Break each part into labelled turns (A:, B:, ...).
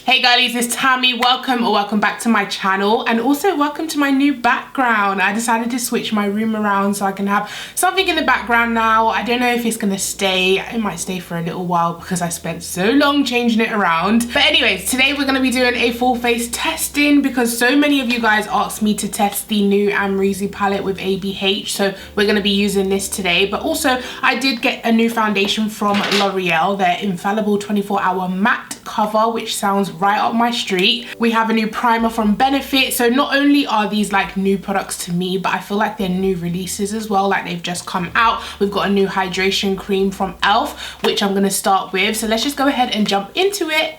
A: Hey girlies, it's Tammy. Welcome back to my channel, and also welcome to my new background. I decided to switch my room around so I can have something in the background now. I don't know if it's gonna stay. It might stay for a little while because I spent so long changing it around. But anyways, today we're gonna be doing a full face testing because so many of you guys asked me to test the new Amrezy palette with ABH, so we're gonna be using this today. But also I did get a new foundation from Loreal, their infallible 24-hour matte cover, which sounds right up my street. We have a new primer from Benefit. So not only are these like new products to me, but I feel like they're new releases as well, like they've just come out. We've got a new hydration cream from Elf, which I'm gonna start with. So let's just go ahead and jump into it.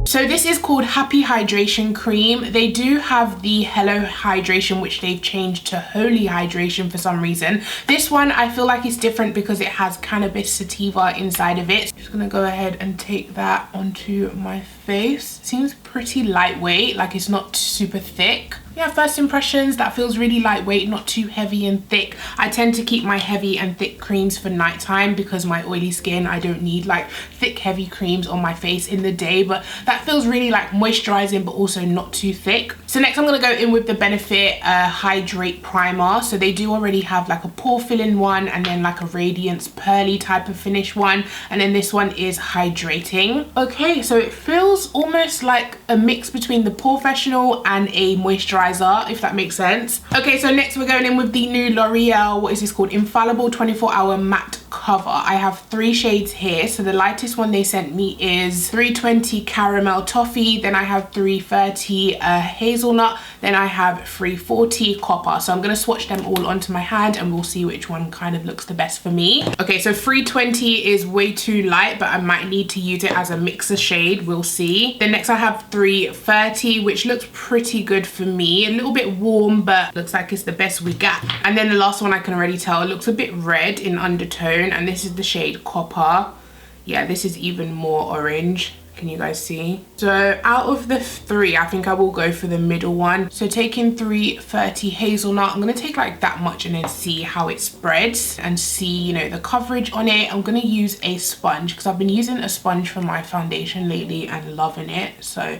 A: So this is called Happy Hydration Cream. They do have the Hello Hydration, which they've changed to Holy Hydration for some reason. This one I feel like it's different because it has cannabis sativa inside of it. Just gonna go ahead and take that onto my face. Seems pretty lightweight, like it's not super thick. Yeah, first impressions, that feels really lightweight, not too heavy and thick. I tend to keep my heavy and thick creams for nighttime because my oily skin, I don't need like thick heavy creams on my face in the day, but that feels really like moisturizing but also not too thick. So next I'm gonna go in with the Benefit Hydrate primer. So they do already have like a pore filling one and then like a radiance pearly type of finish one, and then this one is hydrating. Okay, so it feels almost like a mix between the Porefessional and a moisturizer, if that makes sense. Okay, so next we're going in with the new L'Oreal, what is this called? Infallible 24-hour matte cover. I have 3 shades here. So the lightest one they sent me is 320 caramel toffee, then I have 330 hazelnut, then I have 340 copper. So I'm going to swatch them all onto my hand and we'll see which one kind of looks the best for me. Okay, so 320 is way too light, but I might need to use it as a mixer shade, we'll see. Then next I have 330, which looks pretty good for me. A little bit warm, but looks like it's the best we got. And then the last one I can already tell, it looks a bit red in undertone, and this is the shade Copper. Yeah, this is even more orange. Can you guys see? So out of the 3, I think I will go for the middle one. So taking 330 hazelnut, I'm gonna take like that much and then see how it spreads and see, you know, the coverage on it. I'm gonna use a sponge because I've been using a sponge for my foundation lately and loving it. So,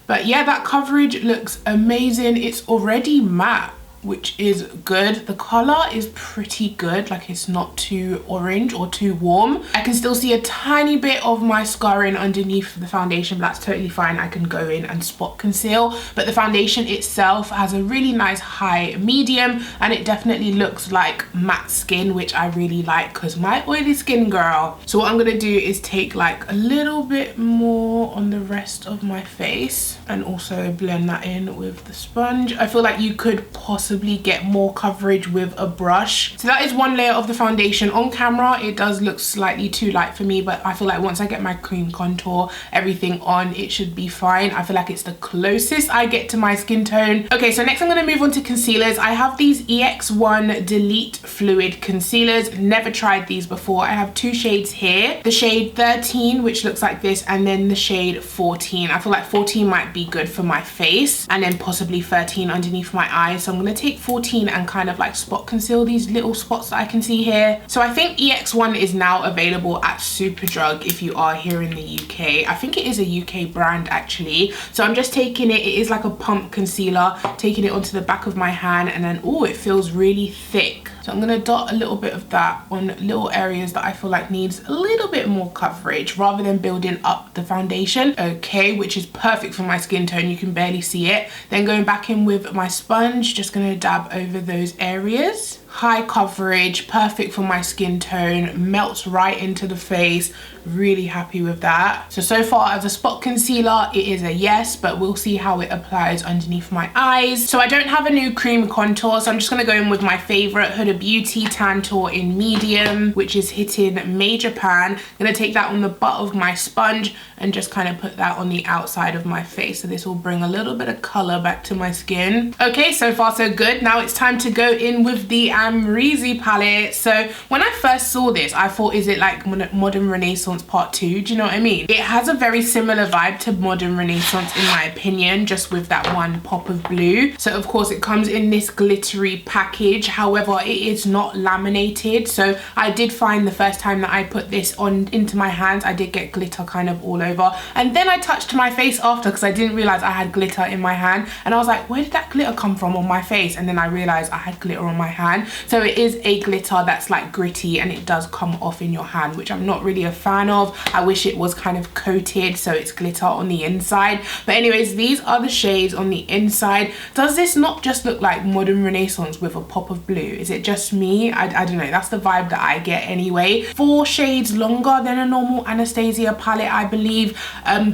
A: but yeah, that coverage looks amazing. It's already matte, which is good. The color is pretty good, like it's not too orange or too warm. I can still see a tiny bit of my scarring underneath the foundation, but that's totally fine. I can go in and spot conceal, but the foundation itself has a really nice high medium, and it definitely looks like matte skin, which I really like because my oily skin girl. So what I'm gonna do is take like a little bit more on the rest of my face and also blend that in with the sponge. I feel like you could possibly get more coverage with a brush. So that is one layer of the foundation. On camera it does look slightly too light for me, but I feel like once I get my cream contour, everything on, it should be fine. I feel like it's the closest I get to my skin tone. Okay, so next I'm going to move on to concealers. I have these EX1 Delete Fluid concealers. Never tried these before. I have 2 shades here, the shade 13, which looks like this, and then the shade 14. I feel like 14 might be good for my face, and then possibly 13 underneath my eyes. So I'm going to take 14 and kind of like spot conceal these little spots that I can see here. So I think EX1 is now available at Superdrug if you are here in the UK. I think it is a UK brand actually. So I'm just taking it, it is like a pump concealer, taking it onto the back of my hand, and then oh, it feels really thick. So I'm gonna dot a little bit of that on little areas that I feel like needs a little bit more coverage rather than building up the foundation. Okay, which is perfect for my skin tone. You can barely see it. Then going back in with my sponge, just gonna dab over those areas. High coverage, perfect for my skin tone, melts right into the face. Really happy with that. So far as a spot concealer, it is a yes, but we'll see how it applies underneath my eyes. So I don't have a new cream contour, so I'm just gonna go in with my favorite Huda Beauty Tantour in medium, which is hitting Major Pan. I'm gonna take that on the butt of my sponge and just kind of put that on the outside of my face. So this will bring a little bit of color back to my skin. Okay, so far so good. Now it's time to go in with the Amrezy palette. So when I first saw this, I thought, is it like Modern Renaissance Part 2? Do you know what I mean? It has a very similar vibe to Modern Renaissance in my opinion, just with that one pop of blue. So of course it comes in this glittery package. However, it is not laminated. So I did find the first time that I put this on into my hands, I did get glitter kind of all over. And then I touched my face after because I didn't realize I had glitter in my hand. And I was like, where did that glitter come from on my face? And then I realized I had glitter on my hand. So it is a glitter that's like gritty and it does come off in your hand, which I'm not really a fan of. I wish it was kind of coated so it's glitter on the inside. But anyways, these are the shades on the inside. Does this not just look like Modern Renaissance with a pop of blue? Is it just me? I don't know. That's the vibe that I get anyway. 4 shades longer than a normal Anastasia palette, I believe.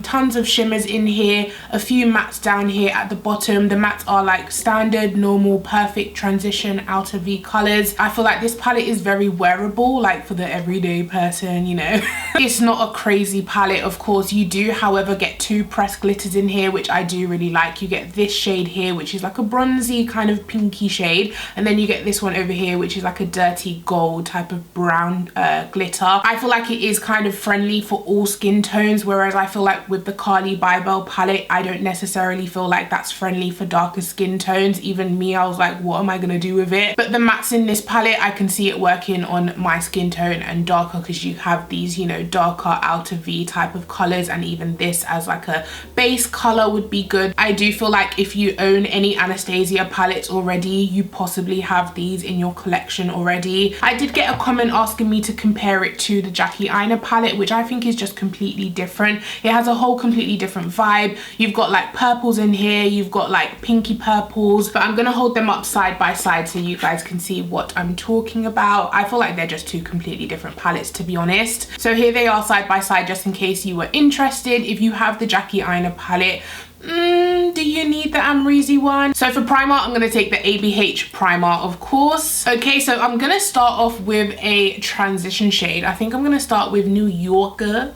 A: Tons of shimmers in here, a few mattes down here at the bottom. The mattes are like standard, normal, perfect transition outer V colors. I feel like this palette is very wearable, like for the everyday person, you know. It's not a crazy palette, of course. You do, however, get 2 pressed glitters in here, which I do really like. You get this shade here, which is like a bronzy kind of pinky shade, and then you get this one over here, which is like a dirty gold type of brown glitter. I feel like it is kind of friendly for all skin tones, whereas I feel like with the Carly Bybel palette, I don't necessarily feel like that's friendly for darker skin tones. Even me, I was like, what am I gonna do with it? But the mattes in this palette, I can see it working on my skin tone and darker, because you have these, you know, darker outer V type of colors, and even this as like a base color would be good. I do feel like if you own any Anastasia palettes already, you possibly have these in your collection already. I did get a comment asking me to compare it to the Jackie Aina palette, which I think is just completely different. It has a whole completely different vibe. You've got like purples in here, you've got like pinky purples, but I'm gonna hold them up side by side so you guys can see what I'm talking about. I feel like they're just 2 completely different palettes, to be honest. So here they are side by side, just in case you were interested. If you have the Jackie Aina palette, do you need the Amrezy one? So for primer, I'm going to take the ABH primer, of course. Okay, so I'm going to start off with a transition shade. I think I'm going to start with New Yorker.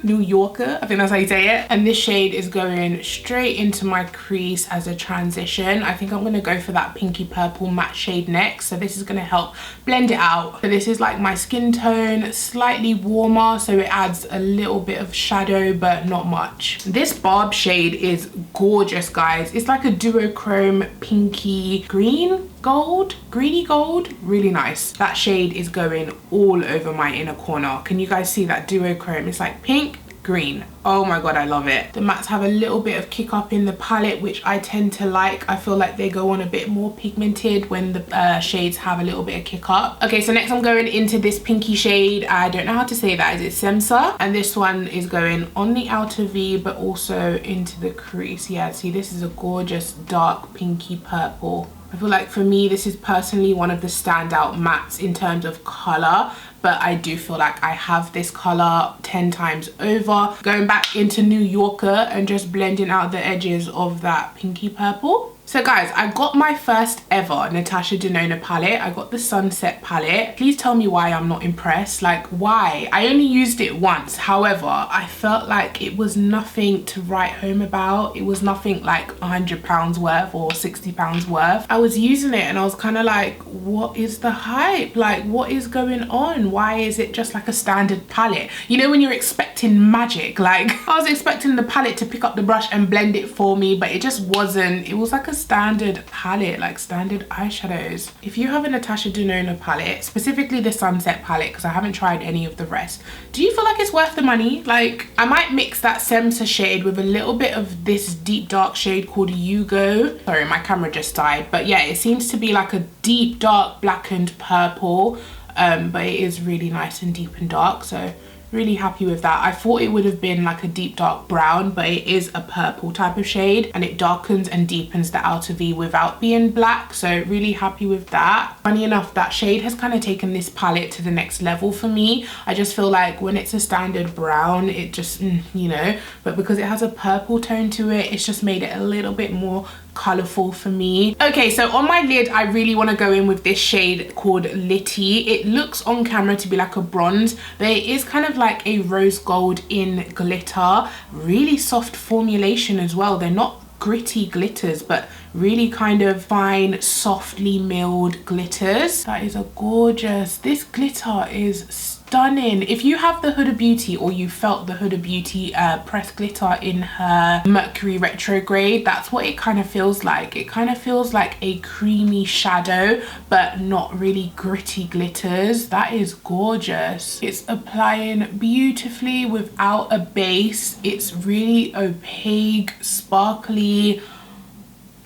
A: New Yorker, I think that's how you say it. And this shade is going straight into my crease as a transition. I think I'm going to go for that pinky purple matte shade next. So this is going to help blend it out. So this is like my skin tone, slightly warmer, so it adds a little bit of shadow, but not much. This Barb shade is gorgeous, guys. It's like a duochrome pinky green gold, greeny gold, really nice. That shade is going all over my inner corner. Can you guys see that duochrome? It's like pink, green. Oh my god, I love it. The mattes have a little bit of kick up in the palette, which I tend to like. I feel like they go on a bit more pigmented when the shades have a little bit of kick up. Okay, so next I'm going into this pinky shade. I don't know how to say that. Is it Semsa? And this one is going on the outer V, but also into the crease. Yeah, see, this is a gorgeous dark pinky purple. I feel like for me, this is personally one of the standout mattes in terms of color, but I do feel like I have this color 10 times over. Going back into New Yorker and just blending out the edges of that pinky purple. So guys, I got my first ever Natasha Denona palette. I got the Sunset palette. Please tell me why I'm not impressed. Like, why? I only used it once. However, I felt like it was nothing to write home about. It was nothing like £100 worth or £60 worth. I was using it and I was kind of like, what is the hype? Like, what is going on? Why is it just like a standard palette? You know, when you're expecting magic, like I was expecting the palette to pick up the brush and blend it for me, but it just wasn't. It was like a standard palette, like standard eyeshadows. If you have a Natasha Denona palette, specifically the Sunset palette, because I haven't tried any of the rest, do you feel like it's worth the money? Like, I might mix that Semsa shade with a little bit of this deep dark shade called Yugo. Sorry, my camera just died, but yeah, it seems to be like a deep dark blackened purple, but it is really nice and deep and dark, so really happy with that. I thought it would have been like a deep dark brown, but it is a purple type of shade, and it darkens and deepens the outer V without being black, so really happy with that. Funny enough, that shade has kind of taken this palette to the next level for me. I just feel like when it's a standard brown, it just you know, but because it has a purple tone to it, it's just made it a little bit more colorful for me. Okay, so on my lid, I really want to go in with this shade called Litty. It looks on camera to be like a bronze, but it is kind of like a rose gold in glitter. Really soft formulation as well. They're not gritty glitters, but really kind of fine, softly milled glitters. That is a gorgeous, this glitter is stunning. If you have the Huda Beauty, or you felt the Huda Beauty pressed glitter in her Mercury retrograde, that's what it kind of feels like. It kind of feels like a creamy shadow, but not really gritty glitters. That is gorgeous. It's applying beautifully without a base. It's really opaque, sparkly.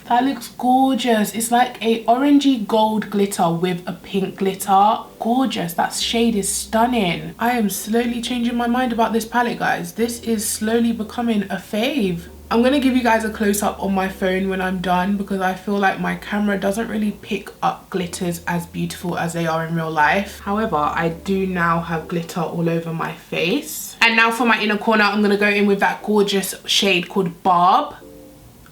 A: That looks gorgeous. It's like a orangey gold glitter with a pink glitter. Gorgeous. That shade is stunning. I am slowly changing my mind about this palette, guys. This is slowly becoming a fave. I'm going to give you guys a close-up on my phone when I'm done, because I feel like my camera doesn't really pick up glitters as beautiful as they are in real life. However, I do now have glitter all over my face. And now for my inner corner, I'm going to go in with that gorgeous shade called Barb.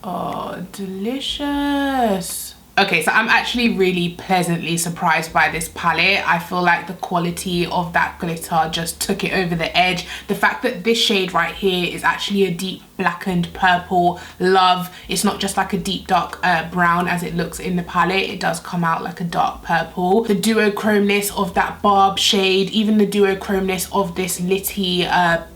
A: Oh, delicious. Okay, so I'm actually really pleasantly surprised by this palette. I feel like the quality of that glitter just took it over the edge. The fact that this shade right here is actually a deep blackened purple, love. It's not just like a deep dark brown as it looks in the palette. It does come out like a dark purple. The duochromeness of that Barb shade, even the duochromeness of this Litty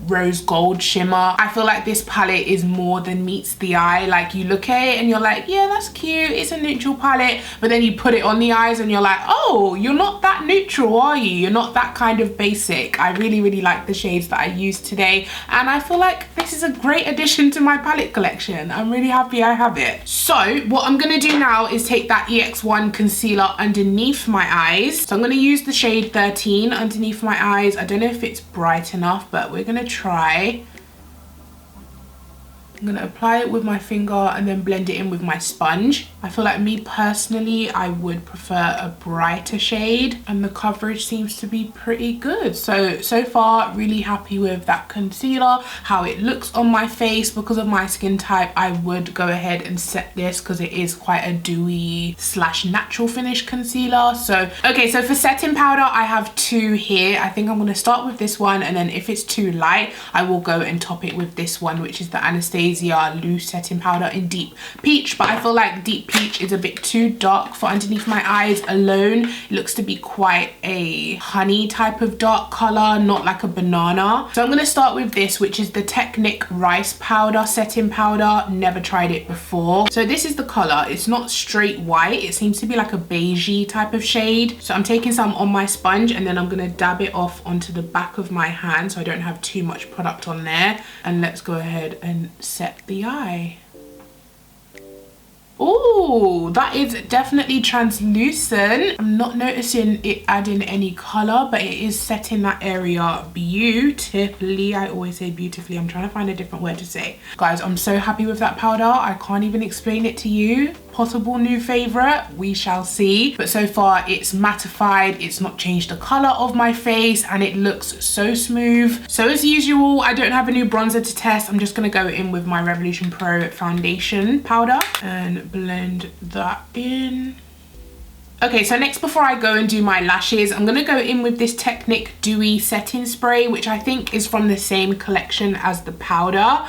A: rose gold shimmer. I feel like this palette is more than meets the eye. Like, you look at it and you're like, yeah, that's cute, it's a neutral palette, but then you put it on the eyes and you're like, oh, you're not that neutral, are you? You're not that kind of basic. I really like the shades that I used today, and I feel like this is a great addition to my palette collection. I'm really happy I have it. So what I'm gonna do now is take that EX1 concealer underneath my eyes. So I'm gonna use the shade 13 underneath my eyes. I don't know if it's bright enough, but we're gonna try. I'm gonna apply it with my finger and then blend it in with my sponge. I feel like, me personally, I would prefer a brighter shade, and the coverage seems to be pretty good. So far, really happy with that concealer, how it looks on my face. Because of my skin type, I would go ahead and set this, because it is quite a dewy / natural finish concealer. So, okay, so for setting powder, I have two here. I think I'm gonna start with this one, and then if it's too light, I will go and top it with this one, which is the Anastasia loose setting powder in Deep Peach. But I feel like Deep Peach is a bit too dark for underneath my eyes alone. It looks to be quite a honey type of dark color, not like a banana. So I'm going to start with this, which is the Technic rice powder setting powder. Never tried it before. So this is the color. It's not straight white, it seems to be like a beigey type of shade. So I'm taking some on my sponge, and then I'm going to dab it off onto the back of my hand so I don't have too much product on there. And let's go ahead and set the eye. Oh, that is definitely translucent. I'm not noticing it adding any color, but it is setting that area beautifully. I always say beautifully. I'm trying to find a different word to say. Guys, I'm so happy with that powder. I can't even explain it to you. Possible new favorite, we shall see. But so far it's mattified, it's not changed the color of my face, and it looks so smooth. So as usual, I don't have a new bronzer to test. I'm just gonna go in with my Revolution Pro foundation powder and blend that in. Okay, so next, before I go and do my lashes, I'm gonna go in with this Technic Dewy setting spray, which I think is from the same collection as the powder.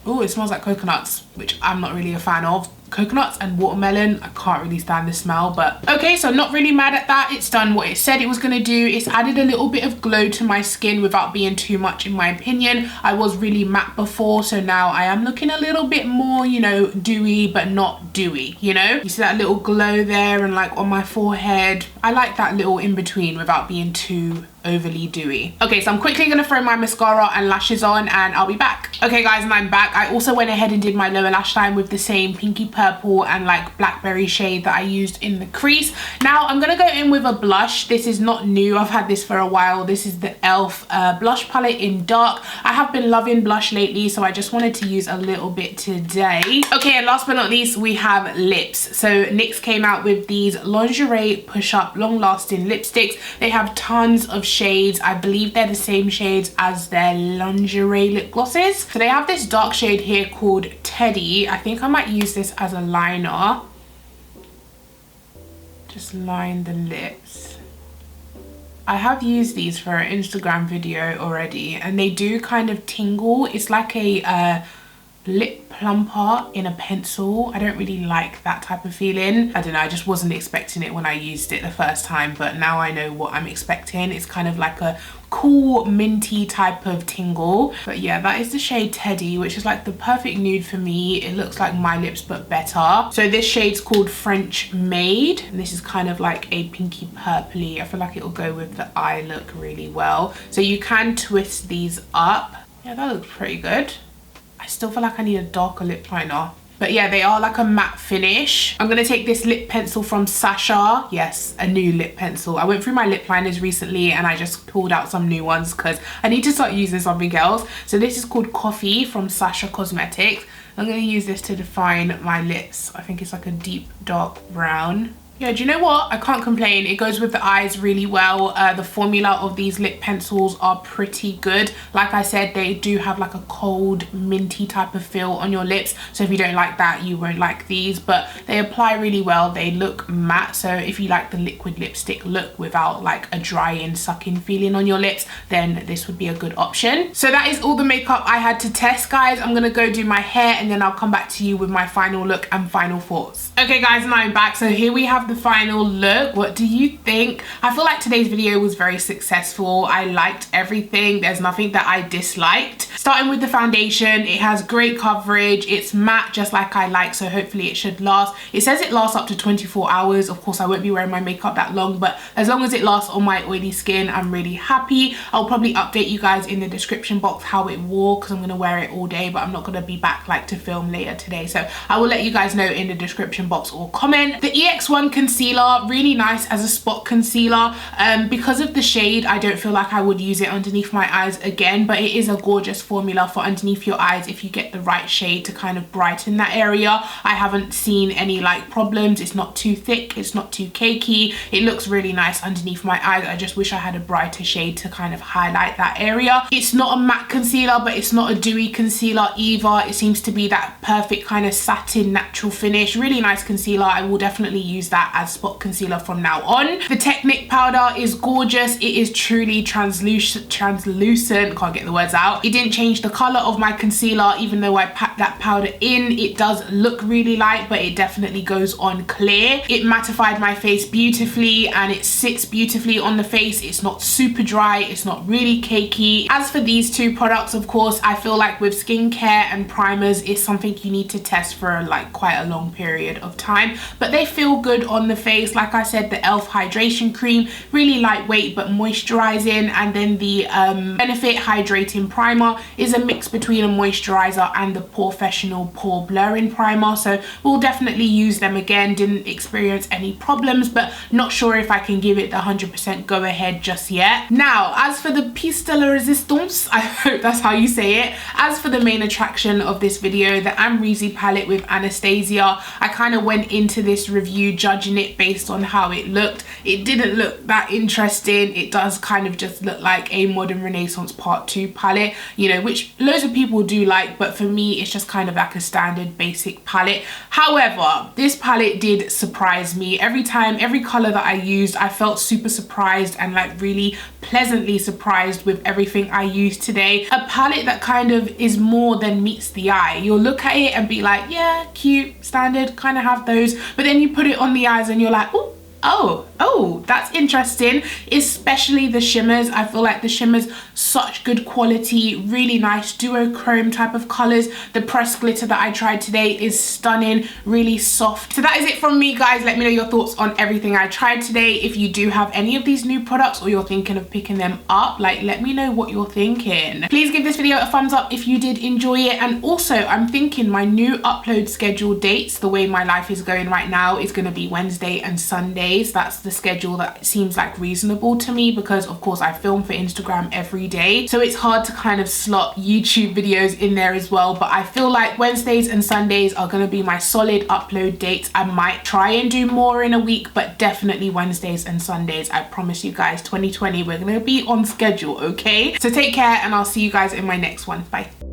A: Oh, it smells like coconuts, which I'm not really a fan of. Coconuts and watermelon, I can't really stand the smell, but okay, so I'm not really mad at that. It's done what it said it was gonna do. It's added a little bit of glow to my skin without being too much, in my opinion. I was really matte before, so now I am looking a little bit more, you know, dewy, but not dewy, you know? You see that little glow there, and like on my forehead. I like that little in between without being too overly dewy. Okay, so I'm quickly gonna throw my mascara and lashes on, and I'll be back. Okay guys, and I'm back. I also went ahead and did my lower lash line with the same pinky purple and like blackberry shade that I used in the crease. Now I'm gonna go in with a blush. This is not new, I've had this for a while. This is the e.l.f. Blush palette in dark. I have been loving blush lately, so I just wanted to use a little bit today. Okay, and last but not least, we have lips. So NYX came out with these lingerie push-up long-lasting lipsticks. They have tons of shades. I believe they're the same shades as their lingerie lip glosses. So they have this dark shade here called Teddy. I think I might use this as a liner. Just line the lips. I have used these for an Instagram video already, and they do kind of tingle. It's like a lip plumper in a pencil. I don't really like that type of feeling. I don't know, I just wasn't expecting it when I used it the first time, but now I know what I'm expecting. It's kind of like a cool minty type of tingle. But yeah, that is the shade Teddy, which is like the perfect nude for me. It looks like my lips but better. So this shade's called French Maid, and this is kind of like a pinky purpley. I feel like it'll go with the eye look really well. So you can twist these up. Yeah, that looks pretty good. I still feel like I need a darker lip liner. But yeah, they are like a matte finish. I'm gonna take this lip pencil from Sasha. Yes, a new lip pencil. I went through my lip liners recently and I just pulled out some new ones because I need to start using something else. So this is called Coffee from Sasha Cosmetics. I'm gonna use this to define my lips. I think it's like a deep dark brown. Yeah, do you know what? I can't complain. It goes with the eyes really well. The formula of these lip pencils are pretty good. Like I said, they do have like a cold, minty type of feel on your lips. So if you don't like that, you won't like these. But they apply really well. They look matte. So if you like the liquid lipstick look without like a drying, sucking feeling on your lips, then this would be a good option. So that is all the makeup I had to test, guys. I'm gonna go do my hair and then I'll come back to you with my final look and final thoughts. Okay guys, now I'm back. So here we have the final look. What do you think? I feel like today's video was very successful. I liked everything. There's nothing that I disliked. Starting with the foundation, it has great coverage. It's matte just like I like, so hopefully it should last. It says it lasts up to 24 hours. Of course, I won't be wearing my makeup that long, but as long as it lasts on my oily skin, I'm really happy. I'll probably update you guys in the description box how it wore because I'm going to wear it all day, but I'm not going to be back like to film later today. So I will let you guys know in the description box or comment. The EX1 concealer, really nice as a spot concealer. Because of the shade, I don't feel like I would use it underneath my eyes again, but it is a gorgeous formula for underneath your eyes if you get the right shade to kind of brighten that area. I haven't seen any like problems. It's not too thick, it's not too cakey. It looks really nice underneath my eyes. I just wish I had a brighter shade to kind of highlight that area. It's not a matte concealer, but it's not a dewy concealer either. It seems to be that perfect kind of satin natural finish. Really nice concealer. I will definitely use that as spot concealer from now on. The Technic powder is gorgeous. It is truly translucent, can't get the words out. It didn't change the color of my concealer even though I packed that powder in. It does look really light, but it definitely goes on clear. It mattified my face beautifully and it sits beautifully on the face. It's not super dry, it's not really cakey. As for these two products, of course, I feel like with skincare and primers, it's something you need to test for like quite a long period of time, but they feel good on the face. Like I said, the e.l.f. hydration cream, really lightweight but moisturizing, and then the Benefit hydrating primer is a mix between a moisturizer and the Professional pore blurring primer, so we'll definitely use them again. Didn't experience any problems, but not sure if I can give it the 100% go ahead just yet. Now, as for the piece de la resistance, I hope that's how you say it, as for the main attraction of this video, the Amrezy palette with Anastasia, I kind of went into this review judging it based on how it looked. It didn't look that interesting. It does kind of just look like a Modern Renaissance Part 2 palette, you know, which loads of people do like, but for me it's just kind of like a standard basic palette. However, this palette did surprise me. Every time, every color that I used, I felt super surprised and like really pleasantly surprised with everything I used today. A palette that kind of is more than meets the eye. You'll look at it and be like, yeah, cute, standard, kind of have those, but then you put it on the eyes and you're like, oh, that's interesting. Especially the shimmers. I feel like the shimmers, such good quality, really nice duochrome type of colors. The pressed glitter that I tried today is stunning, really soft. So that is it from me, guys. Let me know your thoughts on everything I tried today. If you do have any of these new products or you're thinking of picking them up, like, let me know what you're thinking. Please give this video a thumbs up if you did enjoy it. And also, I'm thinking my new upload schedule dates, the way my life is going right now, is going to be Wednesday and Sundays. That's the schedule that seems like reasonable to me because of course I film for Instagram every day, so it's hard to kind of slot YouTube videos in there as well. But I feel like Wednesdays and Sundays are going to be my solid upload dates. I might try and do more in a week, but definitely Wednesdays and Sundays. I promise you guys, 2020, we're going to be on schedule, okay? So take care and I'll see you guys in my next one. Bye.